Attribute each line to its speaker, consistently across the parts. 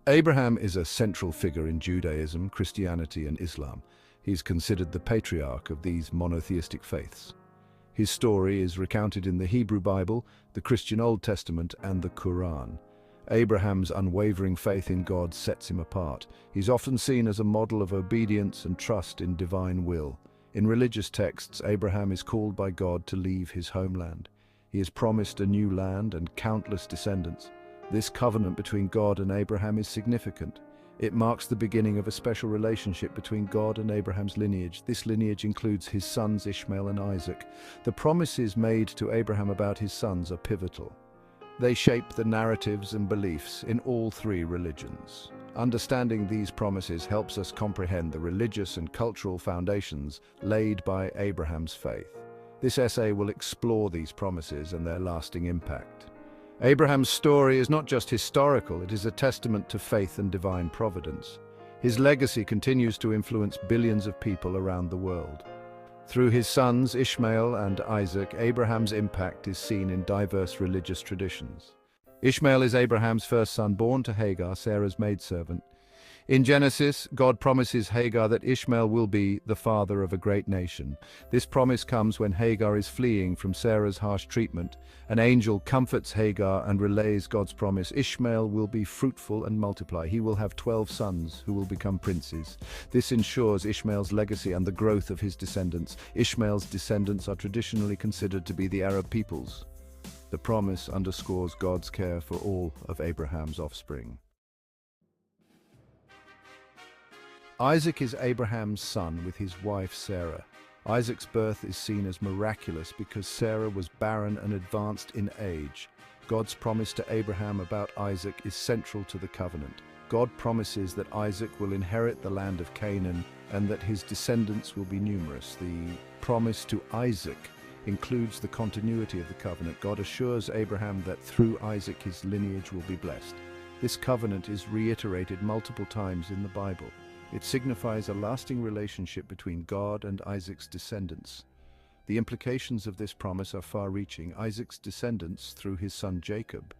Speaker 1: Abraham is a central figure in Judaism, Christianity, and Islam. He's considered the patriarch of these monotheistic faiths. His story is recounted in the Hebrew Bible, the Christian Old Testament, and the Quran. Abraham's unwavering faith in God sets him apart. He's often seen as a model of obedience and trust in divine will. In religious texts, Abraham is called by God to leave his homeland. He is promised a new land and countless descendants. This covenant between God and Abraham is significant. It marks the beginning of a special relationship between God and Abraham's lineage. This lineage includes his sons Ishmael and Isaac. The promises made to Abraham about his sons are pivotal. They shape the narratives and beliefs in all three religions. Understanding these promises helps us comprehend the religious and cultural foundations laid by Abraham's faith. This essay will explore these promises and their lasting impact. Abraham's story is not just historical, it is a testament to faith and divine providence. His legacy continues to influence billions of people around the world. Through his sons, Ishmael and Isaac, Abraham's impact is seen in diverse religious traditions. Ishmael is Abraham's first son, born to Hagar, Sarah's maidservant. In Genesis, God promises Hagar that Ishmael will be the father of a great nation. This promise comes when Hagar is fleeing from Sarah's harsh treatment. An angel comforts Hagar and relays God's promise. Ishmael will be fruitful and multiply. He will have 12 sons who will become princes. This ensures Ishmael's legacy and the growth of his descendants. Ishmael's descendants are traditionally considered to be the Arab peoples. The promise underscores God's care for all of Abraham's offspring. Isaac is Abraham's son with his wife Sarah. Isaac's birth is seen as miraculous because Sarah was barren and advanced in age. God's promise to Abraham about Isaac is central to the covenant. God promises that Isaac will inherit the land of Canaan and that his descendants will be numerous. The promise to Isaac includes the continuity of the covenant. God assures Abraham that through Isaac his lineage will be blessed. This covenant is reiterated multiple times in the Bible. It signifies a lasting relationship between God and Isaac's descendants. The implications of this promise are far-reaching. Isaac's descendants, through his son Jacob,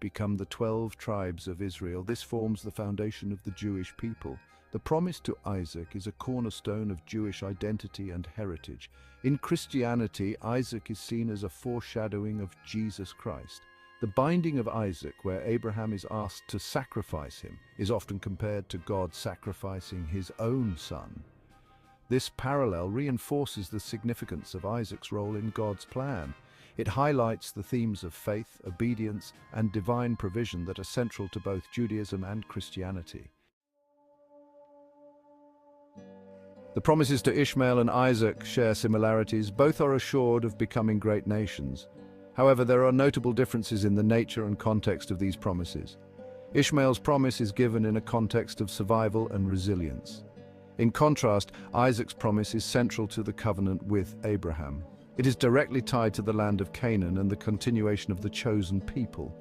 Speaker 1: become the 12 tribes of Israel. This forms the foundation of the Jewish people. The promise to Isaac is a cornerstone of Jewish identity and heritage. In Christianity, Isaac is seen as a foreshadowing of Jesus Christ. The binding of Isaac, where Abraham is asked to sacrifice him, is often compared to God sacrificing his own son. This parallel reinforces the significance of Isaac's role in God's plan. It highlights the themes of faith, obedience, and divine provision that are central to both Judaism and Christianity. The promises to Ishmael and Isaac share similarities. Both are assured of becoming great nations. However, there are notable differences in the nature and context of these promises. Ishmael's promise is given in a context of survival and resilience. In contrast, Isaac's promise is central to the covenant with Abraham. It is directly tied to the land of Canaan and the continuation of the chosen people.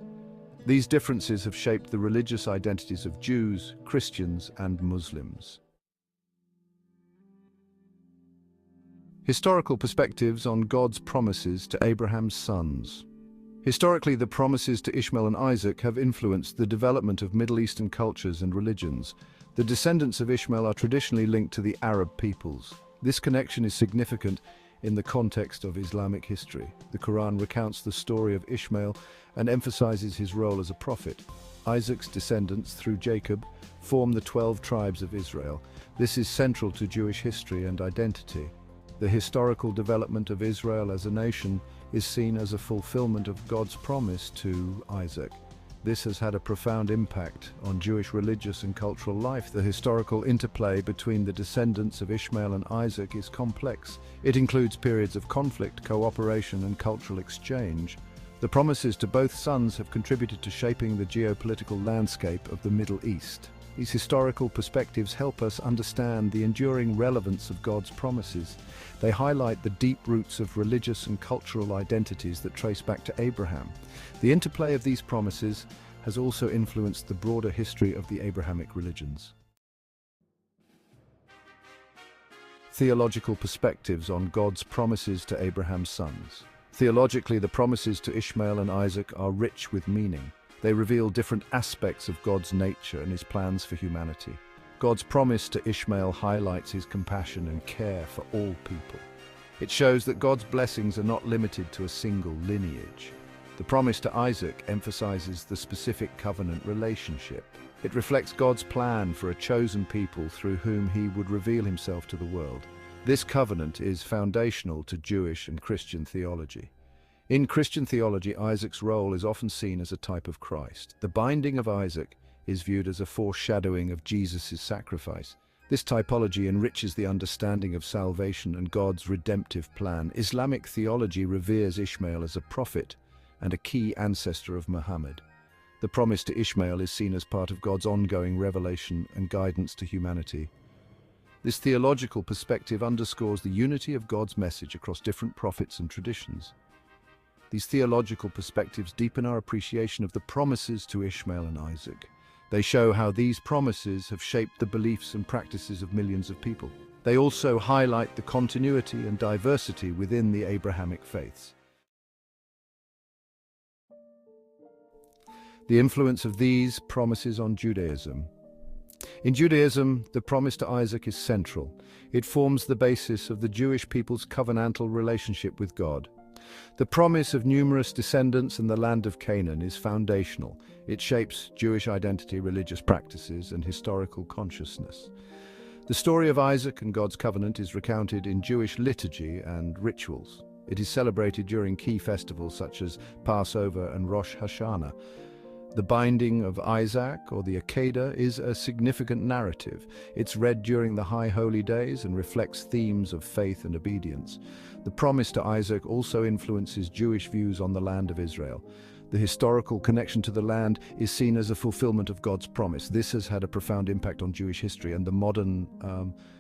Speaker 1: These differences have shaped the religious identities of Jews, Christians, and Muslims. Historical perspectives on God's promises to Abraham's sons. Historically, the promises to Ishmael and Isaac have influenced the development of Middle Eastern cultures and religions. The descendants of Ishmael are traditionally linked to the Arab peoples. This connection is significant in the context of Islamic history. The Quran recounts the story of Ishmael and emphasizes his role as a prophet. Isaac's descendants, through Jacob, form the 12 tribes of Israel. This is central to Jewish history and identity. The historical development of Israel as a nation is seen as a fulfillment of God's promise to Isaac. This has had a profound impact on Jewish religious and cultural life. The historical interplay between the descendants of Ishmael and Isaac is complex. It includes periods of conflict, cooperation, and cultural exchange. The promises to both sons have contributed to shaping the geopolitical landscape of the Middle East. These historical perspectives help us understand the enduring relevance of God's promises. They highlight the deep roots of religious and cultural identities that trace back to Abraham. The interplay of these promises has also influenced the broader history of the Abrahamic religions. Theological perspectives on God's promises to Abraham's sons. Theologically, the promises to Ishmael and Isaac are rich with meaning. They reveal different aspects of God's nature and his plans for humanity. God's promise to Ishmael highlights his compassion and care for all people. It shows that God's blessings are not limited to a single lineage. The promise to Isaac emphasizes the specific covenant relationship. It reflects God's plan for a chosen people through whom he would reveal himself to the world. This covenant is foundational to Jewish and Christian theology. In Christian theology, Isaac's role is often seen as a type of Christ. The binding of Isaac is viewed as a foreshadowing of Jesus' sacrifice. This typology enriches the understanding of salvation and God's redemptive plan. Islamic theology reveres Ishmael as a prophet and a key ancestor of Muhammad. The promise to Ishmael is seen as part of God's ongoing revelation and guidance to humanity. This theological perspective underscores the unity of God's message across different prophets and traditions. These theological perspectives deepen our appreciation of the promises to Ishmael and Isaac. They show how these promises have shaped the beliefs and practices of millions of people. They also highlight the continuity and diversity within the Abrahamic faiths. The influence of these promises on Judaism. In Judaism, the promise to Isaac is central. It forms the basis of the Jewish people's covenantal relationship with God. The promise of numerous descendants in the land of Canaan is foundational. It shapes Jewish identity, religious practices, and historical consciousness. The story of Isaac and God's covenant is recounted in Jewish liturgy and rituals. It is celebrated during key festivals such as Passover and Rosh Hashanah. The binding of Isaac, or the Akedah, is a significant narrative. It's read during the high holy days and reflects themes of faith and obedience. The promise to Isaac also influences Jewish views on the land of Israel. The historical connection to the land is seen as a fulfillment of God's promise. This has had a profound impact on Jewish history and the modern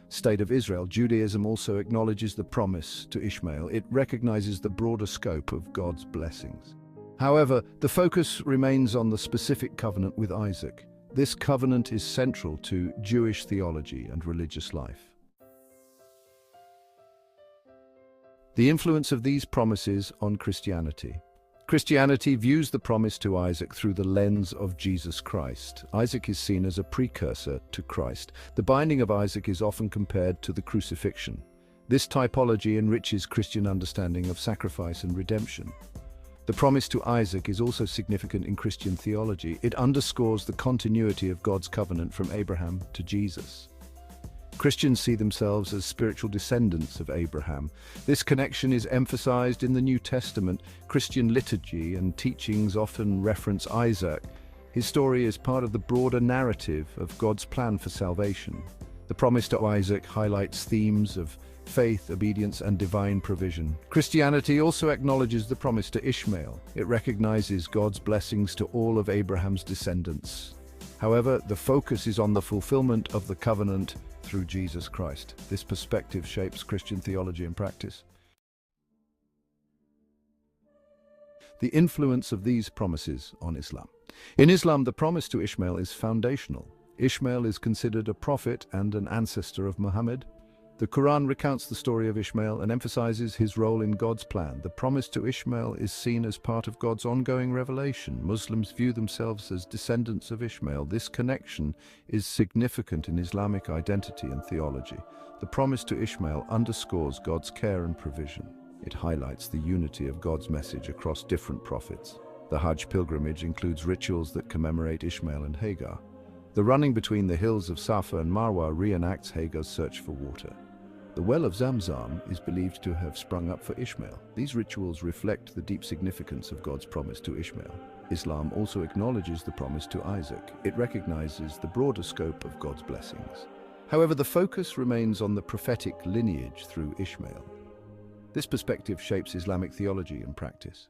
Speaker 1: state of Israel. Judaism also acknowledges the promise to Ishmael. It recognizes the broader scope of God's blessings. However, the focus remains on the specific covenant with Isaac. This covenant is central to Jewish theology and religious life. The influence of these promises on Christianity. Christianity views the promise to Isaac through the lens of Jesus Christ. Isaac is seen as a precursor to Christ. The binding of Isaac is often compared to the crucifixion. This typology enriches Christian understanding of sacrifice and redemption. The promise to Isaac is also significant in Christian theology. It underscores the continuity of God's covenant from Abraham to Jesus. Christians see themselves as spiritual descendants of Abraham. This connection is emphasized in the New Testament. Christian liturgy and teachings often reference Isaac. His story is part of the broader narrative of God's plan for salvation. The promise to Isaac highlights themes of faith, obedience, and divine provision. Christianity also acknowledges the promise to Ishmael. It recognizes God's blessings to all of Abraham's descendants. However, the focus is on the fulfillment of the covenant through Jesus Christ. This perspective shapes Christian theology and practice. The influence of these promises on Islam. In Islam, the promise to Ishmael is foundational. Ishmael is considered a prophet and an ancestor of Muhammad. The Quran recounts the story of Ishmael and emphasizes his role in God's plan. The promise to Ishmael is seen as part of God's ongoing revelation. Muslims view themselves as descendants of Ishmael. This connection is significant in Islamic identity and theology. The promise to Ishmael underscores God's care and provision. It highlights the unity of God's message across different prophets. The Hajj pilgrimage includes rituals that commemorate Ishmael and Hagar. The running between the hills of Safa and Marwa reenacts Hagar's search for water. The well of Zamzam is believed to have sprung up for Ishmael. These rituals reflect the deep significance of God's promise to Ishmael. Islam also acknowledges the promise to Isaac. It recognizes the broader scope of God's blessings. However, the focus remains on the prophetic lineage through Ishmael. This perspective shapes Islamic theology and practice.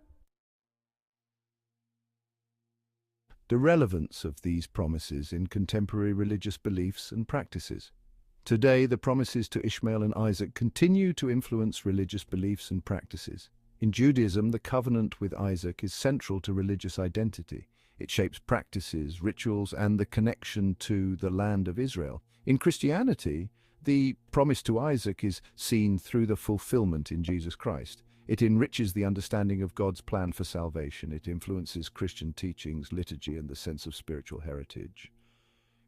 Speaker 1: The relevance of these promises in contemporary religious beliefs and practices. Today, the promises to Ishmael and Isaac continue to influence religious beliefs and practices. In Judaism, the covenant with Isaac is central to religious identity. It shapes practices, rituals, and the connection to the land of Israel. In Christianity, the promise to Isaac is seen through the fulfillment in Jesus Christ. It enriches the understanding of God's plan for salvation. It influences Christian teachings, liturgy, and the sense of spiritual heritage.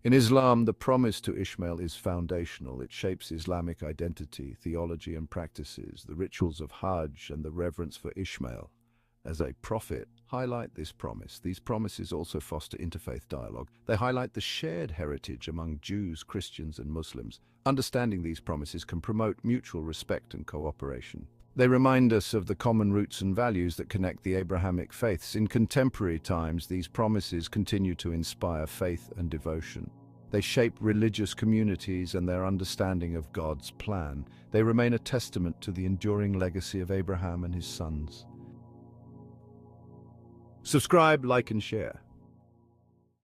Speaker 1: In Islam, the promise to Ishmael is foundational. It shapes Islamic identity, theology, and practices. The rituals of Hajj and the reverence for Ishmael as a prophet highlight this promise. These promises also foster interfaith dialogue. They highlight the shared heritage among Jews, Christians, and Muslims. Understanding these promises can promote mutual respect and cooperation. They remind us of the common roots and values that connect the Abrahamic faiths. In contemporary times, these promises continue to inspire faith and devotion. They shape religious communities and their understanding of God's plan. They remain a testament to the enduring legacy of Abraham and his sons. Subscribe, like, and share.